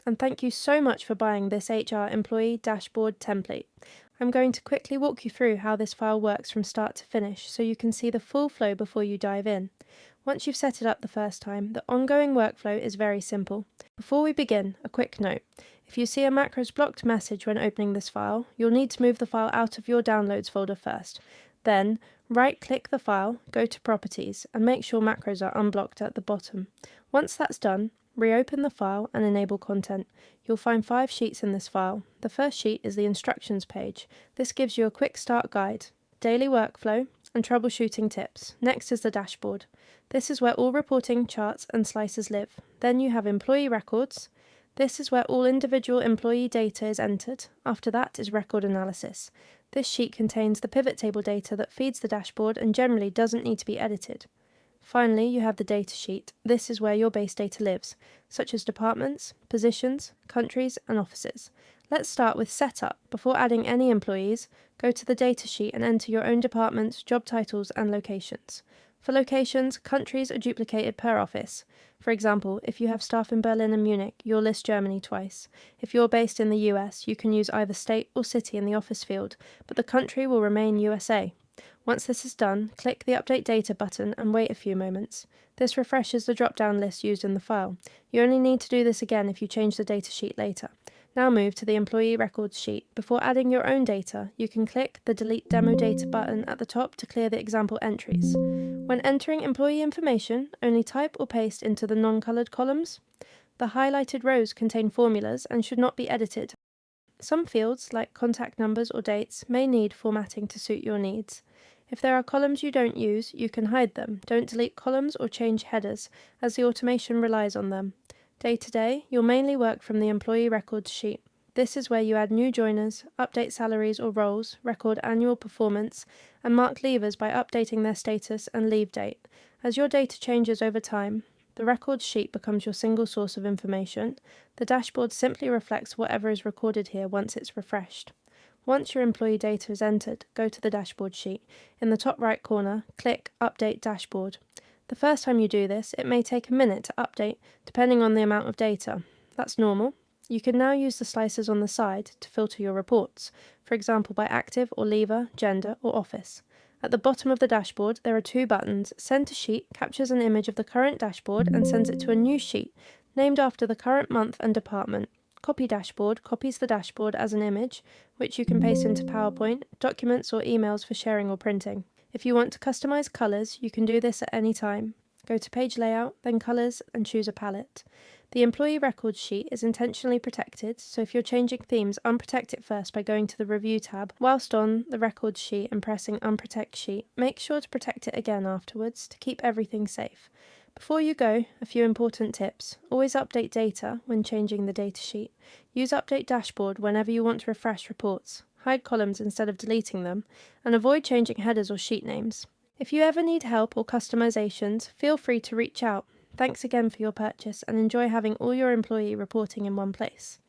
and thank you so much for buying this HR Employee Dashboard template. I'm going to quickly walk you through how this file works from start to finish so you can see the full flow before you dive in. Once you've set it up the first time, the ongoing workflow is very simple. Before we begin, a quick note. If you see a macros blocked message when opening this file, you'll need to move the file out of your Downloads folder first. Then, right-click the file, go to Properties, and make sure macros are unblocked at the bottom. Once that's done, reopen the file and enable content. You'll find 5 sheets in this file. The first sheet is the instructions page. This gives you a quick start guide, daily workflow, and troubleshooting tips. Next is the dashboard. This is where all reporting, charts, and slices live. Then you have employee records. This is where all individual employee data is entered. After that is record analysis. This sheet contains the pivot table data that feeds the dashboard and generally doesn't need to be edited. Finally, you have the data sheet. This is where your base data lives, such as departments, positions, countries, and offices. Let's start with setup. Before adding any employees, go to the data sheet and enter your own departments, job titles, and locations. For locations, countries are duplicated per office. For example, if you have staff in Berlin and Munich, you'll list Germany twice. If you're based in the US, you can use either state or city in the office field, but the country will remain USA. Once this is done, click the Update Data button and wait a few moments. This refreshes the drop-down list used in the file. You only need to do this again if you change the datasheet later. Now move to the Employee Records sheet. Before adding your own data, you can click the Delete Demo Data button at the top to clear the example entries. When entering employee information, only type or paste into the non-coloured columns. The highlighted rows contain formulas and should not be edited. Some fields, like contact numbers or dates, may need formatting to suit your needs. If there are columns you don't use, you can hide them. Don't delete columns or change headers, as the automation relies on them. Day to day, you'll mainly work from the Employee Records sheet. This is where you add new joiners, update salaries or roles, record annual performance, and mark leavers by updating their status and leave date. As your data changes over time, the records sheet becomes your single source of information. The dashboard simply reflects whatever is recorded here once it's refreshed. Once your employee data is entered, go to the dashboard sheet. In the top right corner, click Update Dashboard. The first time you do this, it may take a minute to update, depending on the amount of data. That's normal. You can now use the slices on the side to filter your reports, for example by active or leaver, gender, or office. At the bottom of the dashboard, there are 2 buttons. Send to Sheet captures an image of the current dashboard and sends it to a new sheet, named after the current month and department. Copy Dashboard copies the dashboard as an image, which you can paste into PowerPoint, documents, or emails for sharing or printing. If you want to customize colors, you can do this at any time. Go to Page Layout, then Colors, and choose a palette. The Employee Records sheet is intentionally protected, so if you're changing themes, unprotect it first by going to the Review tab. Whilst on the Records sheet and pressing Unprotect Sheet, make sure to protect it again afterwards to keep everything safe. Before you go, a few important tips. Always update data when changing the datasheet. Use Update Dashboard whenever you want to refresh reports. Hide columns instead of deleting them, and avoid changing headers or sheet names. If you ever need help or customizations, feel free to reach out. Thanks again for your purchase and enjoy having all your employee reporting in one place.